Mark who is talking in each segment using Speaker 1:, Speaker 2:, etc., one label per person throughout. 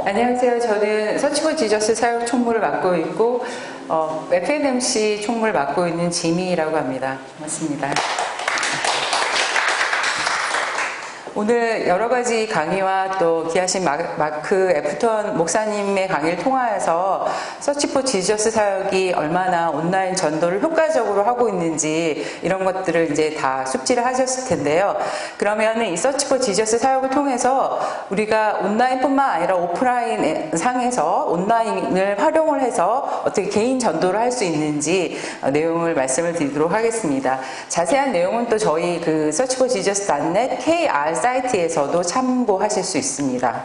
Speaker 1: 안녕하세요. 저는 서치 포 지저스 사역 총무를 맡고 있고 FNMC 총무를 맡고 있는 지미라고 합니다. 반갑습니다. 오늘 여러 가지 강의와 또 귀하신 마크 애프턴 목사님의 강의를 통하여서 서치 포 지저스 사역이 얼마나 온라인 전도를 효과적으로 하고 있는지 이런 것들을 이제 다 숙지를 하셨을 텐데요. 그러면 이 서치 포 지저스 사역을 통해서 우리가 온라인뿐만 아니라 오프라인 상에서 온라인을 활용을 해서 어떻게 개인 전도를 할 수 있는지 내용을 말씀을 드리도록 하겠습니다. 자세한 내용은 또 저희 그 서치 포 지저스.net KR 사이트에서도 참고하실 수 있습니다.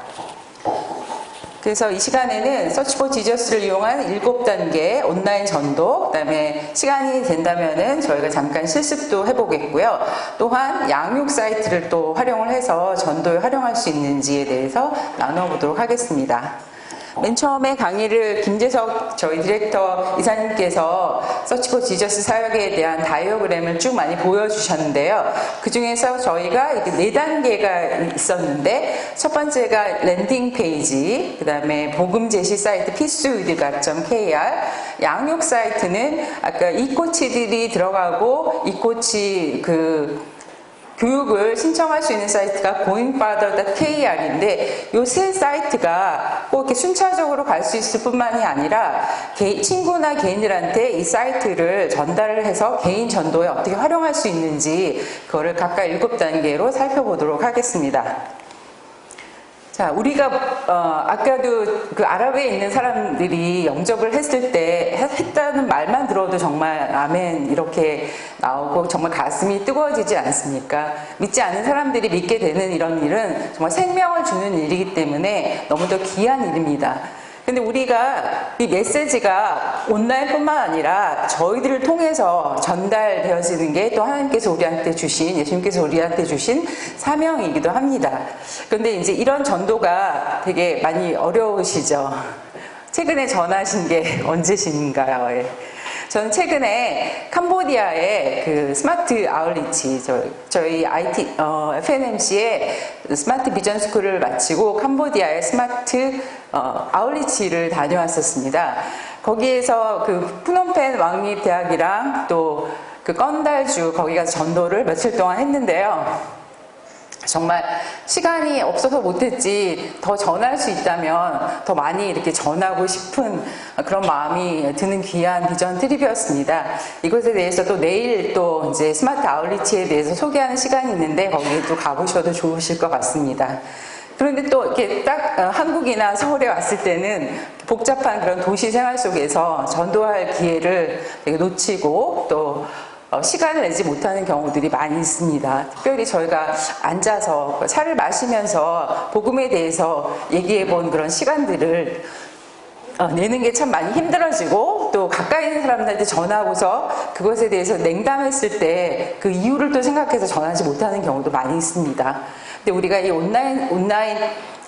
Speaker 1: 그래서 이 시간에는 서치 포 지저스를 이용한 7단계 온라인 전도, 그 다음에 시간이 된다면은 저희가 잠깐 실습도 해보겠고요. 또한 양육 사이트를 또 활용을 해서 전도에 활용할 수 있는지에 대해서 나눠보도록 하겠습니다. 맨 처음에 강의를 김재석 저희 디렉터 이사님께서 서치 포 지저스 사역에 대한 다이어그램을 쭉 많이 보여주셨는데요. 그 중에서 저희가 4단계가 있었는데 첫 번째가 랜딩 페이지, 그 다음에 복음 제시 사이트 peacewithgod.kr, 양육 사이트는 아까 이 코치들이 들어가고 이 코치 교육을 신청할 수 있는 사이트가 goingfather.kr인데 이 세 사이트가 꼭 이렇게 순차적으로 갈 수 있을 뿐만이 아니라 친구나 개인들한테 이 사이트를 전달을 해서 개인 전도에 어떻게 활용할 수 있는지 그거를 각각 7단계로 살펴보도록 하겠습니다. 자, 우리가 아까도 그 아랍에 있는 사람들이 영접을 했을 때 했다는 말만 들어도 정말 아멘 이렇게 나오고 정말 가슴이 뜨거워지지 않습니까? 믿지 않는 사람들이 믿게 되는 이런 일은 정말 생명을 주는 일이기 때문에 너무도 귀한 일입니다. 근데 우리가 이 메시지가 온라인뿐만 아니라 저희들을 통해서 전달되어지는 게 또 하나님께서 우리한테 주신, 예수님께서 우리한테 주신 사명이기도 합니다. 그런데 이제 이런 전도가 되게 많이 어려우시죠? 최근에 전하신 게 언제신가요? 예. 저는 최근에 캄보디아의 그 스마트 아울리치, 저희 FNMC의 스마트 비전 스쿨을 마치고 캄보디아의 스마트 아울리치를 다녀왔었습니다. 거기에서 그 푸놈펜 왕립대학이랑 또 그 건달주 거기 가서 전도를 며칠 동안 했는데요. 정말 시간이 없어서 못했지 더 전할 수 있다면 더 많이 이렇게 전하고 싶은 그런 마음이 드는 귀한 비전 트립이었습니다. 이것에 대해서 또 내일 또 이제 스마트 아울리치에 대해서 소개하는 시간이 있는데 거기에 또 가보셔도 좋으실 것 같습니다. 그런데 또 이렇게 딱 한국이나 서울에 왔을 때는 복잡한 그런 도시 생활 속에서 전도할 기회를 되게 놓치고 또 시간을 내지 못하는 경우들이 많이 있습니다. 특별히 저희가 앉아서 차를 마시면서 복음에 대해서 얘기해 본 그런 시간들을 내는 게 참 많이 힘들어지고 또 가까이 있는 사람들한테 전하고서 그것에 대해서 냉담했을 때 그 이유를 또 생각해서 전하지 못하는 경우도 많이 있습니다. 근데 우리가 이 온라인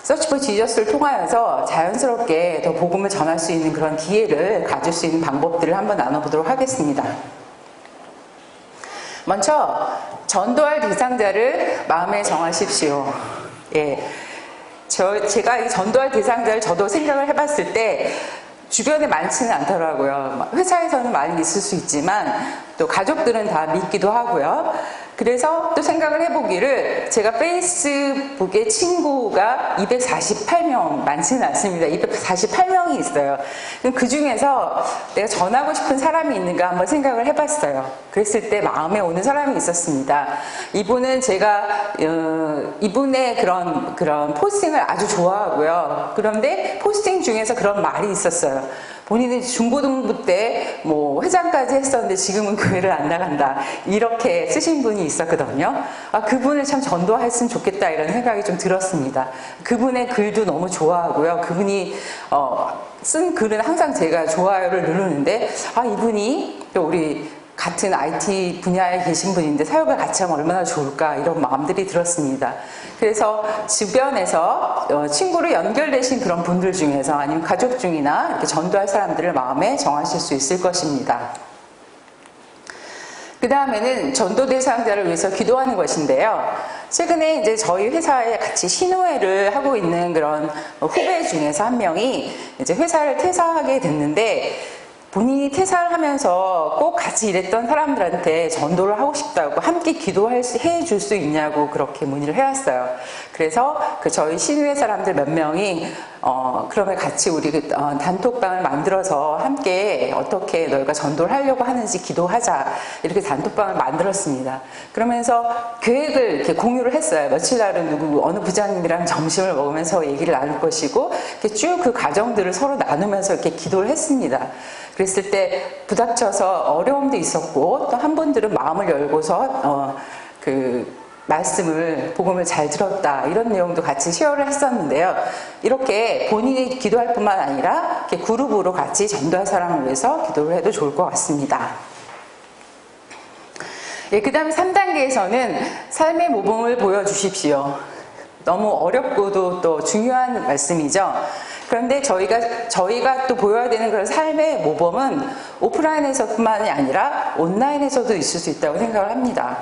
Speaker 1: 서치 포 지저스를 통하여서 자연스럽게 더 복음을 전할 수 있는 그런 기회를 가질 수 있는 방법들을 한번 나눠보도록 하겠습니다. 먼저 전도할 대상자를 마음에 정하십시오. 예, 제가 이 전도할 대상자를 저도 생각을 해봤을 때 주변에 많지는 않더라고요. 회사에서는 많이 있을 수 있지만 또 가족들은 다 믿기도 하고요. 그래서 또 생각을 해보기를 제가 페이스북에 친구가 248명 많지는 않습니다. 248명이 있어요. 그 중에서 내가 전하고 싶은 사람이 있는가 한번 생각을 해봤어요. 그랬을 때 마음에 오는 사람이 있었습니다. 이분은 제가 이분의 그런 포스팅을 아주 좋아하고요. 그런데 포스팅 중에서 그런 말이 있었어요. 본인은 중고등부 때 뭐 회장까지 했었는데 지금은 교회를 안 나간다. 이렇게 쓰신 분이 있었거든요. 그분을 참 전도했으면 좋겠다 이런 생각이 좀 들었습니다. 그분의 글도 너무 좋아하고요. 그분이 쓴 글은 항상 제가 좋아요를 누르는데 이분이 또 우리 같은 IT 분야에 계신 분인데 사역을 같이 하면 얼마나 좋을까 이런 마음들이 들었습니다. 그래서 주변에서 친구로 연결되신 그런 분들 중에서 아니면 가족 중이나 이렇게 전도할 사람들을 마음에 정하실 수 있을 것입니다. 그 다음에는 전도 대상자를 위해서 기도하는 것인데요. 최근에 이제 저희 회사에 같이 신우회를 하고 있는 그런 후배 중에서 한 명이 이제 회사를 퇴사하게 됐는데, 본인이 퇴사를 하면서 꼭 같이 일했던 사람들한테 전도를 하고 싶다고 함께 해줄 수 있냐고 그렇게 문의를 해왔어요. 그래서 저희 신우회 사람들 몇 명이 그러면 같이 우리 단톡방을 만들어서 함께 어떻게 너희가 전도를 하려고 하는지 기도하자, 이렇게 단톡방을 만들었습니다. 그러면서 계획을 이렇게 공유를 했어요. 며칠 날은 어느 부장님이랑 점심을 먹으면서 얘기를 나눌 것이고, 이렇게 쭉 그 과정들을 서로 나누면서 이렇게 기도를 했습니다. 그랬을 때 부닥쳐서 어려움도 있었고, 또 한 분들은 마음을 열고서 복음을 잘 들었다, 이런 내용도 같이 쉐어를 했었는데요. 이렇게 본인이 기도할 뿐만 아니라 이렇게 그룹으로 같이 전도할 사람을 위해서 기도를 해도 좋을 것 같습니다. 예, 그 다음에 3단계에서는 삶의 모범을 보여주십시오. 너무 어렵고도 또 중요한 말씀이죠. 그런데 저희가 또 보여야 되는 그런 삶의 모범은 오프라인에서뿐만이 아니라 온라인에서도 있을 수 있다고 생각을 합니다.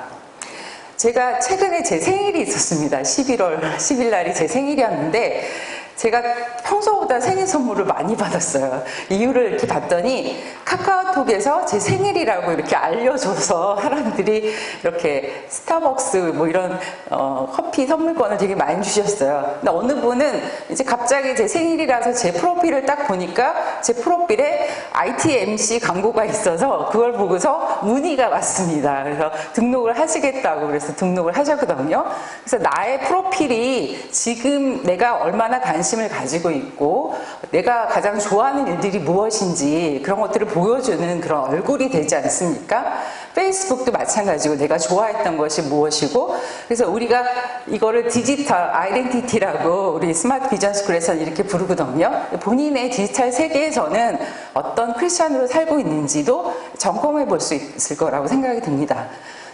Speaker 1: 제가 최근에 제 생일이 있었습니다. 11월 10일 날이 제 생일이었는데, 제가 평소보다 생일 선물을 많이 받았어요. 이유를 이렇게 봤더니 카카오톡에서 제 생일이라고 이렇게 알려줘서 사람들이 이렇게 스타벅스 뭐 이런 커피 선물권을 되게 많이 주셨어요. 근데 어느 분은 이제 갑자기 제 생일이라서 제 프로필을 딱 보니까 제 프로필에 ITMC 광고가 있어서 그걸 보고서 문의가 왔습니다. 그래서 등록을 하시겠다고 그래서 등록을 하셨거든요. 그래서 나의 프로필이 지금 내가 얼마나 관심을 가지고 있고 내가 가장 좋아하는 일들이 무엇인지 그런 것들을 보여주는 그런 얼굴이 되지 않습니까? 페이스북도 마찬가지고 내가 좋아했던 것이 무엇이고, 그래서 우리가 이거를 디지털 아이덴티티라고 우리 스마트 비전 스쿨에서는 이렇게 부르거든요. 본인의 디지털 세계에서는 어떤 크리스찬으로 살고 있는지도 점검해 볼 수 있을 거라고 생각이 듭니다.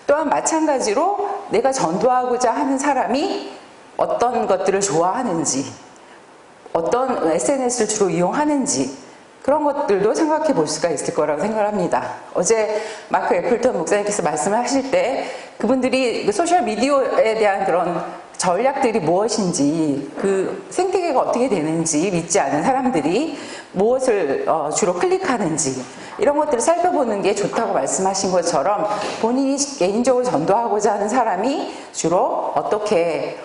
Speaker 1: 또한 마찬가지로 내가 전도하고자 하는 사람이 어떤 것들을 좋아하는지, 어떤 SNS를 주로 이용하는지, 그런 것들도 생각해 볼 수가 있을 거라고 생각합니다. 어제 마크 애플턴 목사님께서 말씀을 하실 때 그분들이 소셜미디어에 대한 그런 전략들이 무엇인지, 그 생태계가 어떻게 되는지 믿지 않은 사람들이 무엇을 주로 클릭하는지, 이런 것들을 살펴보는 게 좋다고 말씀하신 것처럼 본인이 개인적으로 전도하고자 하는 사람이 주로 어떻게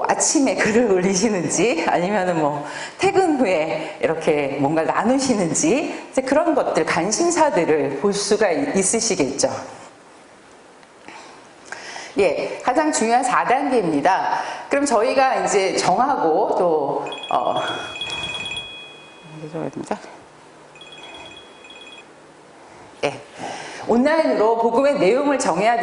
Speaker 1: 아침에 글을 올리시는지, 아니면은 퇴근 후에 이렇게 뭔가 나누시는지, 이제 그런 것들, 관심사들을 볼 수가 있으시겠죠. 예, 가장 중요한 4단계입니다. 그럼 저희가 이제 정하고 또, 예. 온라인으로 복음의 내용을 전해야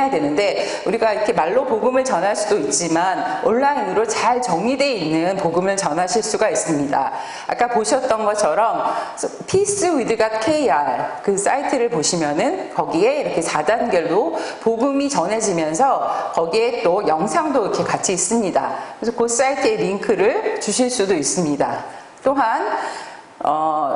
Speaker 1: 되는데, 우리가 이렇게 말로 복음을 전할 수도 있지만 온라인으로 잘 정리되어 있는 복음을 전하실 수가 있습니다. 아까 보셨던 것처럼 Peace with God KR 그 사이트를 보시면은 거기에 이렇게 4단계로 복음이 전해지면서 거기에 또 영상도 이렇게 같이 있습니다. 그래서 그 사이트의 링크를 주실 수도 있습니다. 또한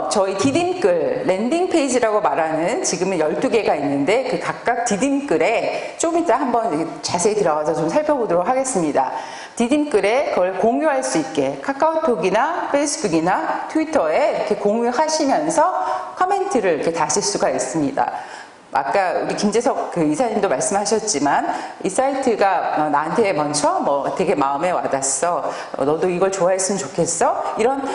Speaker 1: 저희 디딤글, 랜딩 페이지라고 말하는 지금은 12개가 있는데 그 각각 디딤글에 좀 이따 한번 자세히 들어가서 좀 살펴보도록 하겠습니다. 디딤글에 그걸 공유할 수 있게 카카오톡이나 페이스북이나 트위터에 이렇게 공유하시면서 코멘트를 이렇게 다실 수가 있습니다. 아까 우리 김재석 이사님도 말씀하셨지만 이 사이트가 나한테 먼저 되게 마음에 와닿았어. 너도 이걸 좋아했으면 좋겠어. 이런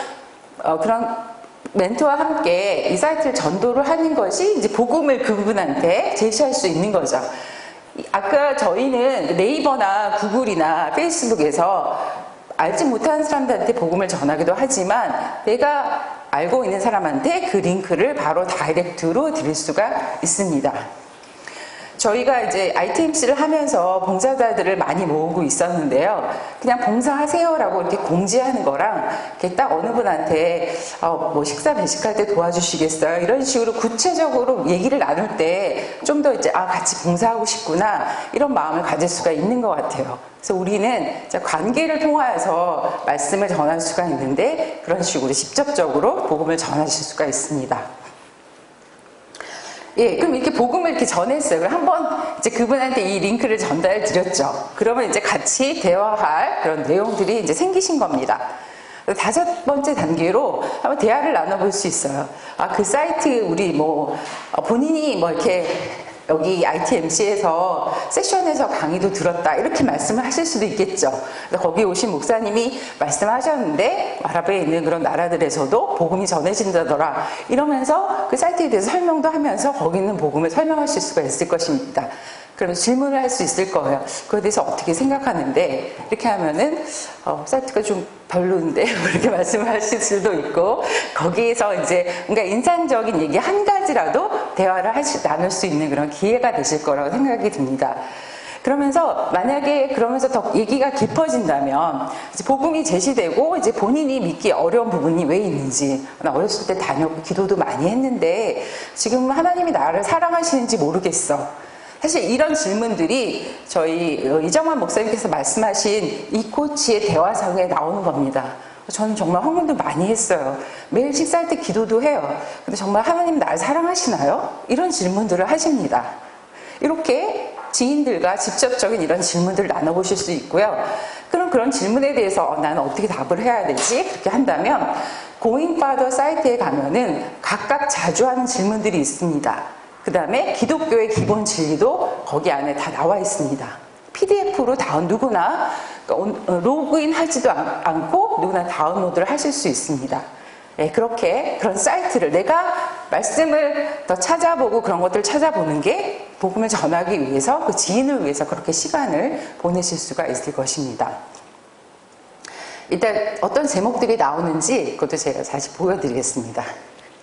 Speaker 1: 그런 멘토와 함께 이 사이트를 전도를 하는 것이 이제 복음을 그분한테 제시할 수 있는 거죠. 아까 저희는 네이버나 구글이나 페이스북에서 알지 못하는 사람들한테 복음을 전하기도 하지만 내가 알고 있는 사람한테 그 링크를 바로 다이렉트로 드릴 수가 있습니다. 저희가 이제 ITMC를 하면서 봉사자들을 많이 모으고 있었는데요. 그냥 봉사하세요라고 이렇게 공지하는 거랑 이렇게 딱 어느 분한테 식사 배식할 때 도와주시겠어요? 이런 식으로 구체적으로 얘기를 나눌 때 좀 더 이제 같이 봉사하고 싶구나 이런 마음을 가질 수가 있는 것 같아요. 그래서 우리는 관계를 통하여서 말씀을 전할 수가 있는데 그런 식으로 직접적으로 복음을 전하실 수가 있습니다. 예, 그럼 이렇게 복음을 이렇게 전했어요. 그럼 한번 이제 그분한테 이 링크를 전달해 드렸죠. 그러면 이제 같이 대화할 그런 내용들이 이제 생기신 겁니다. 5번째 단계로 한번 대화를 나눠볼 수 있어요. 아, 그 사이트 우리 뭐 본인이 뭐 이렇게 여기 ITMC에서 세션에서 강의도 들었다 이렇게 말씀을 하실 수도 있겠죠. 그래서 거기 오신 목사님이 말씀하셨는데 아랍에 있는 그런 나라들에서도 복음이 전해진다더라 이러면서 그 사이트에 대해서 설명도 하면서 거기 있는 복음을 설명하실 수가 있을 것입니다. 그러면 질문을 할 수 있을 거예요. 그거에 대해서 어떻게 생각하는데 이렇게 하면은 사이트가 좀 별로인데 이렇게 말씀을 하실 수도 있고 거기에서 이제 그러니까 인상적인 얘기 한 가지라도 대화를 나눌 수 있는 그런 기회가 되실 거라고 생각이 듭니다. 그러면서 만약에 그러면서 더 얘기가 깊어진다면 이제 복음이 제시되고 이제 본인이 믿기 어려운 부분이 왜 있는지 나 어렸을 때 다녔고 기도도 많이 했는데 지금 하나님이 나를 사랑하시는지 모르겠어. 사실 이런 질문들이 저희 이정환 목사님께서 말씀하신 이 코치의 대화상에 나오는 겁니다. 저는 정말 헌금도 많이 했어요. 매일 식사할 때 기도도 해요. 근데 정말 하나님 나를 사랑하시나요? 이런 질문들을 하십니다. 이렇게 지인들과 직접적인 이런 질문들을 나눠보실 수 있고요. 그럼 그런 질문에 대해서 나는 어떻게 답을 해야 되지? 그렇게 한다면 고잉파더 사이트에 가면은 각각 자주 하는 질문들이 있습니다. 그 다음에 기독교의 기본 진리도 거기 안에 다 나와 있습니다. PDF로 누구나 로그인 하지도 않고 누구나 다운로드를 하실 수 있습니다. 네, 그런 사이트를 내가 말씀을 더 찾아보고 그런 것들을 찾아보는 게 복음을 전하기 위해서 그 지인을 위해서 그렇게 시간을 보내실 수가 있을 것입니다. 일단 어떤 제목들이 나오는지 그것도 제가 다시 보여드리겠습니다.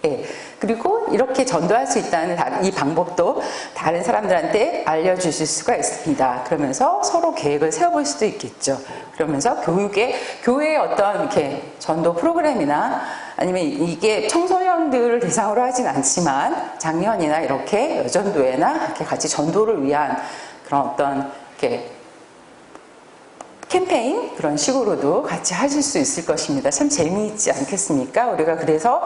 Speaker 1: 예, 그리고 이렇게 전도할 수 있다는 이 방법도 다른 사람들한테 알려주실 수가 있습니다. 그러면서 서로 계획을 세워볼 수도 있겠죠. 그러면서 교회의 어떤 이렇게 전도 프로그램이나 아니면 이게 청소년들을 대상으로 하진 않지만 작년이나 이렇게 여전도회나 이렇게 같이 전도를 위한 그런 어떤 이렇게 캠페인 그런 식으로도 같이 하실 수 있을 것입니다. 참 재미있지 않겠습니까? 우리가 그래서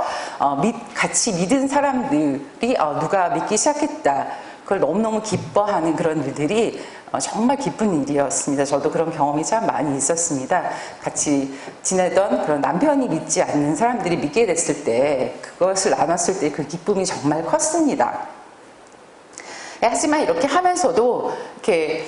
Speaker 1: 같이 믿은 사람들이 누가 믿기 시작했다. 그걸 너무너무 기뻐하는 그런 일들이 정말 기쁜 일이었습니다. 저도 그런 경험이 참 많이 있었습니다. 같이 지내던 그런 남편이 믿지 않는 사람들이 믿게 됐을 때 그것을 나눴을 때 그 기쁨이 정말 컸습니다. 하지만 이렇게 하면서도 이렇게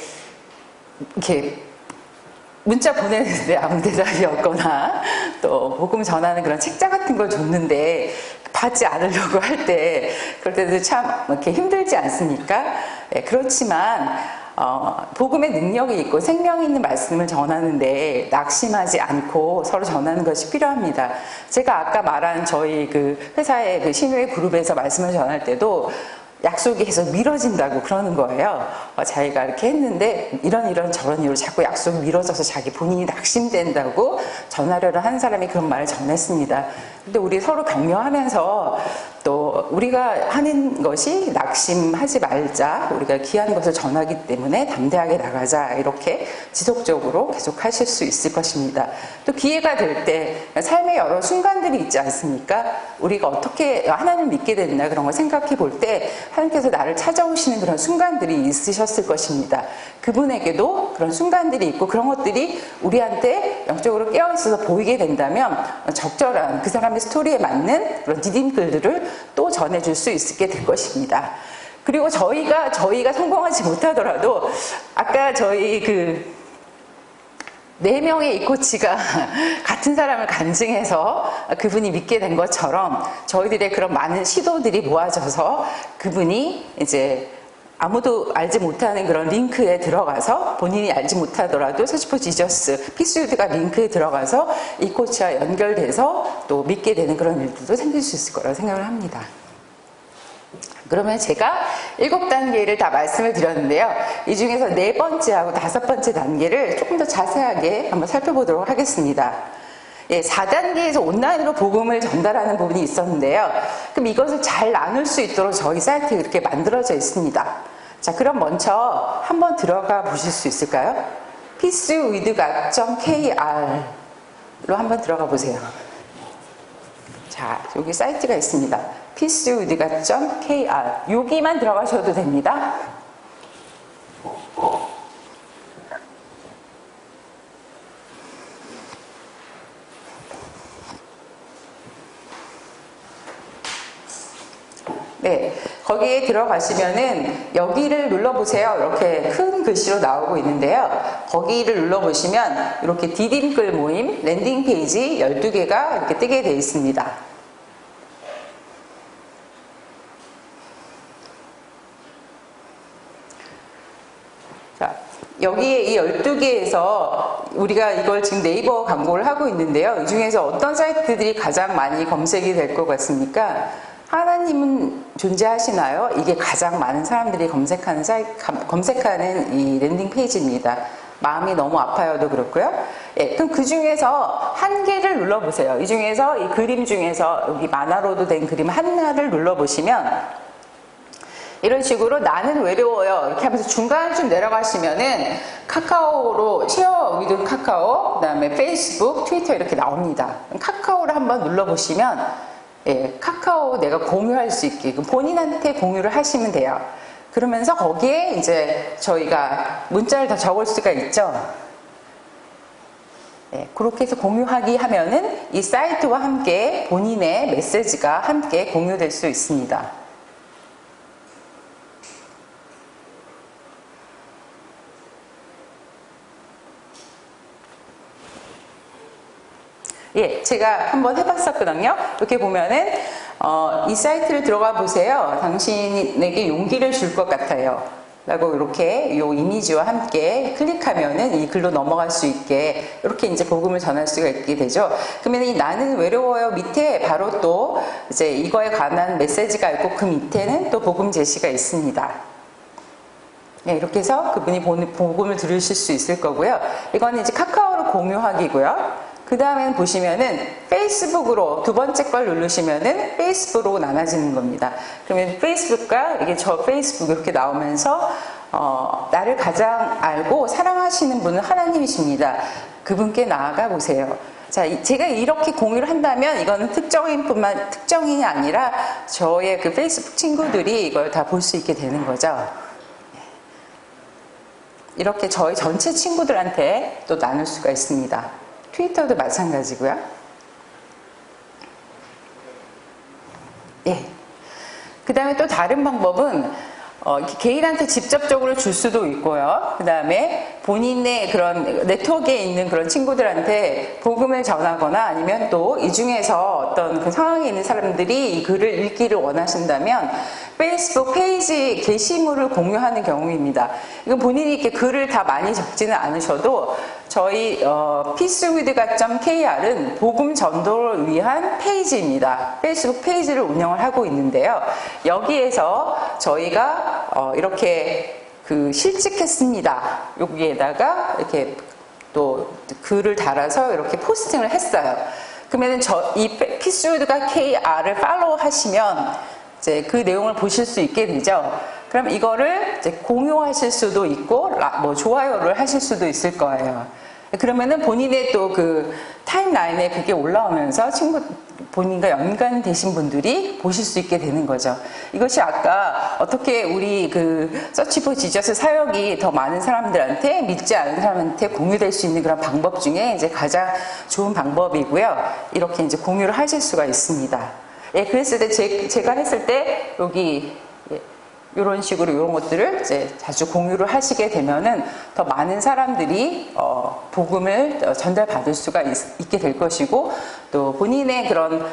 Speaker 1: 문자 보내는데 아무 대답이 없거나 또 복음 전하는 그런 책자 같은 걸 줬는데 받지 않으려고 할 때 그럴 때도 참 이렇게 힘들지 않습니까? 네, 그렇지만 복음의 능력이 있고 생명이 있는 말씀을 전하는데 낙심하지 않고 서로 전하는 것이 필요합니다. 제가 아까 말한 저희 그 회사의 그 신우의 그룹에서 말씀을 전할 때도 약속이 계속 미뤄진다고 그러는 거예요. 자기가 이렇게 했는데 이런 저런 이유로 자꾸 약속이 미뤄져서 자기 본인이 낙심된다고 전하려는 한 사람이 그런 말을 전했습니다. 근데 우리 서로 격려하면서 또 우리가 하는 것이 낙심하지 말자, 우리가 귀한 것을 전하기 때문에 담대하게 나가자, 이렇게 지속적으로 계속 하실 수 있을 것입니다. 또 기회가 될 때 삶의 여러 순간들이 있지 않습니까? 우리가 어떻게 하나님을 믿게 됐나 그런 걸 생각해 볼 때 하나님께서 나를 찾아오시는 그런 순간들이 있으셨을 것입니다. 그분에게도 그런 순간들이 있고 그런 것들이 우리한테 영적으로 깨어있어서 보이게 된다면 적절한 그 사람의 스토리에 맞는 그런 디딤글들을 또 전해줄 수 있게 될 것입니다. 그리고 저희가 성공하지 못하더라도 아까 저희 4명의 이 코치가 같은 사람을 간증해서 그분이 믿게 된 것처럼 저희들의 그런 많은 시도들이 모아져서 그분이 이제 아무도 알지 못하는 그런 링크에 들어가서 본인이 알지 못하더라도 서치 포 지저스, 피스유드가 링크에 들어가서 이 코치와 연결돼서 또 믿게 되는 그런 일들도 생길 수 있을 거라고 생각을 합니다. 그러면 제가 7단계를 다 말씀을 드렸는데요. 이 중에서 4번째하고 5번째 단계를 조금 더 자세하게 한번 살펴보도록 하겠습니다. 4단계에서 온라인으로 복음을 전달하는 부분이 있었는데요. 그럼 이것을 잘 나눌 수 있도록 저희 사이트에 이렇게 만들어져 있습니다. 자, 그럼 먼저 한번 들어가 보실 수 있을까요? peacewithgod.kr로 한번 들어가 보세요. 자, 여기 사이트가 있습니다. peacewith가.kr 여기만 들어가셔도 됩니다. 네, 거기에 들어가시면은 여기를 눌러보세요. 이렇게 큰 글씨로 나오고 있는데요. 거기를 눌러보시면 이렇게 디딤글 모임 랜딩 페이지 12개가 이렇게 뜨게 되어 있습니다. 자, 여기에 이 12개에서 우리가 이걸 지금 네이버 광고를 하고 있는데요. 이 중에서 어떤 사이트들이 가장 많이 검색이 될 것 같습니까? 하나님은 존재하시나요? 이게 가장 많은 사람들이 검색하는 이 랜딩 페이지입니다. 마음이 너무 아파요도 그렇고요. 예, 그럼 그 중에서 한 개를 눌러보세요. 이 중에서 이 그림 중에서 여기 만화로도 된 그림 하나를 눌러보시면 이런 식으로 나는 외로워요 이렇게 하면서 중간쯤 내려가시면은 카카오로 쉐어 위드 카카오, 그 다음에 페이스북, 트위터 이렇게 나옵니다. 카카오를 한번 눌러보시면 예, 카카오 내가 공유할 수 있게 본인한테 공유를 하시면 돼요. 그러면서 거기에 이제 저희가 문자를 더 적을 수가 있죠. 예, 그렇게 해서 공유하기 하면은 이 사이트와 함께 본인의 메시지가 함께 공유될 수 있습니다. 예, 제가 한번 해봤었거든요. 이렇게 보면은 이 사이트를 들어가 보세요. 당신에게 용기를 줄 것 같아요. 라고 이렇게 이 이미지와 함께 클릭하면은 이 글로 넘어갈 수 있게 이렇게 이제 복음을 전할 수가 있게 되죠. 그러면 이 나는 외로워요 밑에 바로 또 이제 이거에 관한 메시지가 있고 그 밑에는 또 복음 제시가 있습니다. 네, 이렇게 해서 그분이 복음을 들으실 수 있을 거고요. 이거는 이제 카카오로 공유하기고요. 그 다음에 보시면은 페이스북으로 두 번째 걸 누르시면은 페이스북으로 나눠지는 겁니다. 그러면 페이스북과 이게 저 페이스북 이렇게 나오면서 나를 가장 알고 사랑하시는 분은 하나님이십니다. 그분께 나아가 보세요. 자, 제가 이렇게 공유를 한다면 이거는 특정인이 아니라 저의 그 페이스북 친구들이 이걸 다 볼 수 있게 되는 거죠. 이렇게 저희 전체 친구들한테 또 나눌 수가 있습니다. 트위터도 마찬가지고요. 예. 그 다음에 또 다른 방법은 개인한테 직접적으로 줄 수도 있고요. 그 다음에 본인의 그런 네트워크에 있는 그런 친구들한테 복음을 전하거나 아니면 또 이 중에서 어떤 그 상황에 있는 사람들이 이 글을 읽기를 원하신다면 페이스북 페이지 게시물을 공유하는 경우입니다. 이건 본인이 이렇게 글을 다 많이 적지는 않으셔도 저희 peacewith가.kr은 복음 전도를 위한 페이지입니다. 페이스북 페이지를 운영을 하고 있는데요. 여기에서 저희가 이렇게 실직했습니다. 여기에다가 이렇게 또 글을 달아서 이렇게 포스팅을 했어요. 그러면 이 peacewith가 kr을 팔로우 하시면 이제 그 내용을 보실 수 있게 되죠. 그럼 이거를 이제 공유하실 수도 있고, 좋아요를 하실 수도 있을 거예요. 그러면은 본인의 또 그 타임라인에 그게 올라오면서 본인과 연관되신 분들이 보실 수 있게 되는 거죠. 이것이 아까 어떻게 우리 그 서치 포 지저스 사역이 더 많은 사람들한테 믿지 않은 사람한테 공유될 수 있는 그런 방법 중에 이제 가장 좋은 방법이고요. 이렇게 이제 공유를 하실 수가 있습니다. 예, 그랬을 때 제가 했을 때 여기 이런 식으로 이런 것들을 이제 자주 공유를 하시게 되면은 더 많은 사람들이 복음을 전달받을 수가 있게 될 것이고 또 본인의 그런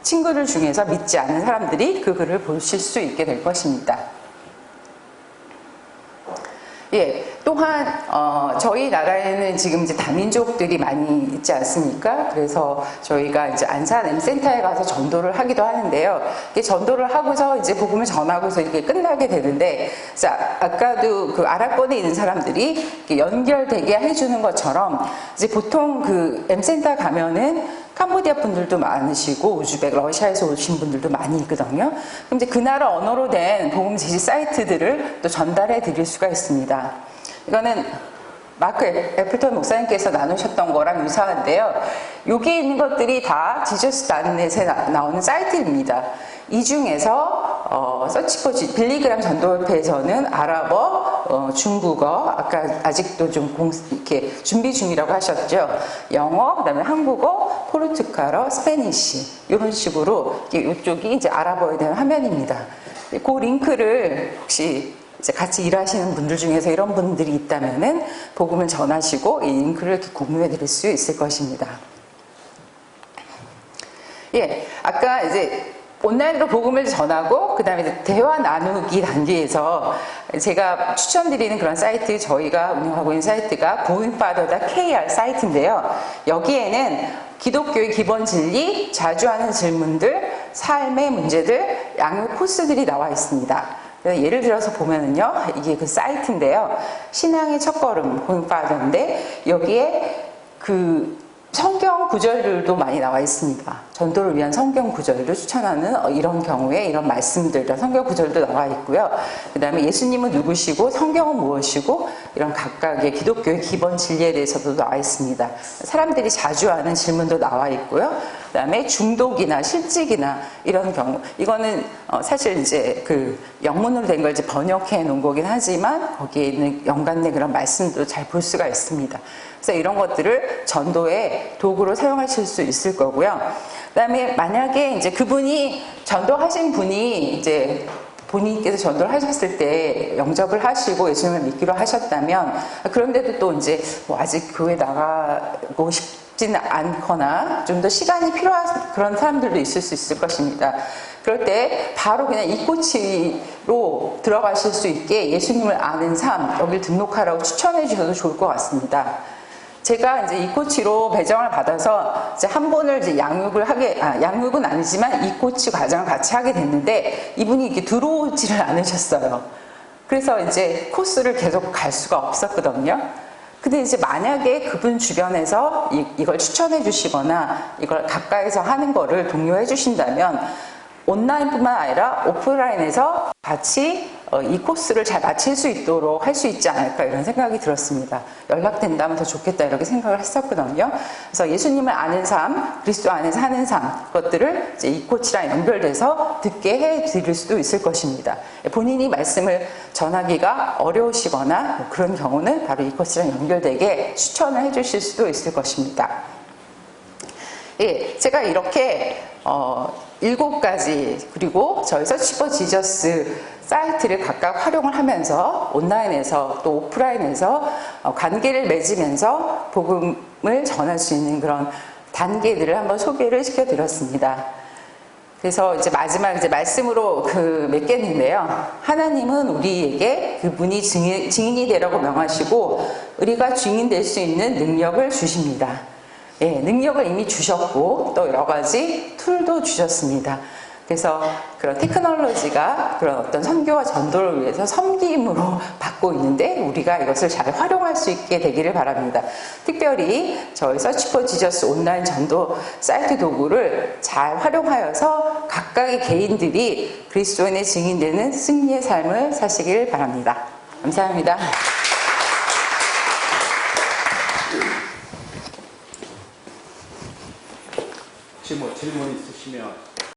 Speaker 1: 친구들 중에서 믿지 않는 사람들이 그 글을 보실 수 있게 될 것입니다. 예, 또한 저희 나라에는 지금 이제 다민족들이 많이 있지 않습니까? 그래서 저희가 이제 안산 M센터에 가서 전도를 하기도 하는데요. 이게 전도를 하고서 이제 복음을 전하고서 이렇게 끝나게 되는데, 자, 아까도 그 아랍권에 있는 사람들이 이렇게 연결되게 해주는 것처럼 이제 보통 그 M센터 가면은 캄보디아 분들도 많으시고 우즈벡, 러시아에서 오신 분들도 많이 있거든요. 그럼 이제 그 나라 언어로 된 복음 제시 사이트들을 또 전달해 드릴 수가 있습니다. 이거는 마크 애플턴 목사님께서 나누셨던 거랑 유사한데요. 여기 있는 것들이 다 지저스닷넷에 나오는 사이트입니다. 이 중에서 서치포 빌리그람 전도협회에서는 아랍어, 중국어, 아까 아직도 좀 이렇게 준비 중이라고 하셨죠. 영어, 그다음에 한국어, 포르투갈어, 스페니쉬 이런 식으로 이쪽이 이제 아랍어에 대한 화면입니다. 그 링크를 혹시 이제 같이 일하시는 분들 중에서 이런 분들이 있다면은 복음을 전하시고 이 링크를 이렇게 공유해 드릴 수 있을 것입니다. 예, 아까 이제 온라인으로 복음을 전하고 그 다음에 대화 나누기 단계에서 제가 추천드리는 그런 사이트, 저희가 운영하고 있는 사이트가 고잉파더.kr 사이트인데요. 여기에는 기독교의 기본 진리, 자주 하는 질문들, 삶의 문제들, 양육 코스들이 나와 있습니다. 예를 들어서 보면은요, 이게 그 사이트인데요. 신앙의 첫걸음, 고잉파더인데 여기에 그 성경 구절들도 많이 나와 있습니다. 전도를 위한 성경 구절을 추천하는 이런 경우에 이런 말씀들, 성경 구절도 나와 있고요. 그 다음에 예수님은 누구시고 성경은 무엇이고 이런 각각의 기독교의 기본 진리에 대해서도 나와 있습니다. 사람들이 자주 하는 질문도 나와 있고요. 그 다음에 중독이나 실직이나 이런 경우, 이거는 사실 이제 그 영문으로 된 걸 이제 번역해 놓은 거긴 하지만 거기에 있는 연관된 그런 말씀도 잘 볼 수가 있습니다. 그래서 이런 것들을 전도의 도구로 사용하실 수 있을 거고요. 그 다음에 만약에 이제 그분이 전도하신 분이 이제 본인께서 전도를 하셨을 때 영접을 하시고 예수님을 믿기로 하셨다면, 그런데도 또 이제 뭐 아직 교회 나가고 싶지는 않거나 좀 더 시간이 필요한 그런 사람들도 있을 수 있을 것입니다. 그럴 때 바로 그냥 이코치로 들어가실 수 있게 예수님을 아는 삶, 여기를 등록하라고 추천해 주셔도 좋을 것 같습니다. 제가 이제 이코치로 배정을 받아서 이제 한 번을 이제 양육을 양육은 아니지만 이코치 과정을 같이 하게 됐는데 이분이 이렇게 들어오지를 않으셨어요. 그래서 이제 코스를 계속 갈 수가 없었거든요. 근데 이제 만약에 그분 주변에서 이걸 추천해 주시거나 이걸 가까이서 하는 거를 독려해 주신다면 온라인뿐만 아니라 오프라인에서 같이 이 코스를 잘 마칠 수 있도록 할 수 있지 않을까 이런 생각이 들었습니다. 연락된다면 더 좋겠다 이렇게 생각을 했었거든요. 그래서 예수님을 아는 삶, 그리스도 안에서 하는 삶, 그것들을 이제 이 코치랑 연결돼서 듣게 해드릴 수도 있을 것입니다. 본인이 말씀을 전하기가 어려우시거나 뭐 그런 경우는 바로 이 코치랑 연결되게 추천을 해주실 수도 있을 것입니다. 예, 제가 이렇게 7가지 그리고 저희 서치 포 지저스 사이트를 각각 활용을 하면서 온라인에서 또 오프라인에서 관계를 맺으면서 복음을 전할 수 있는 그런 단계들을 한번 소개를 시켜드렸습니다. 그래서 이제 마지막 이제 말씀으로 맺겠는데요. 하나님은 우리에게 그분이 증인이 되라고 명하시고 우리가 증인될 수 있는 능력을 주십니다. 예, 능력을 이미 주셨고 또 여러 가지 툴도 주셨습니다. 그래서 그런 테크놀로지가 그런 어떤 선교와 전도를 위해서 섬김으로 받고 있는데 우리가 이것을 잘 활용할 수 있게 되기를 바랍니다. 특별히 저희 서치 포 지저스 온라인 전도 사이트 도구를 잘 활용하여서 각각의 개인들이 그리스도인의 증인되는 승리의 삶을 사시길 바랍니다. 감사합니다.
Speaker 2: 혹시 뭐 질문 있으시면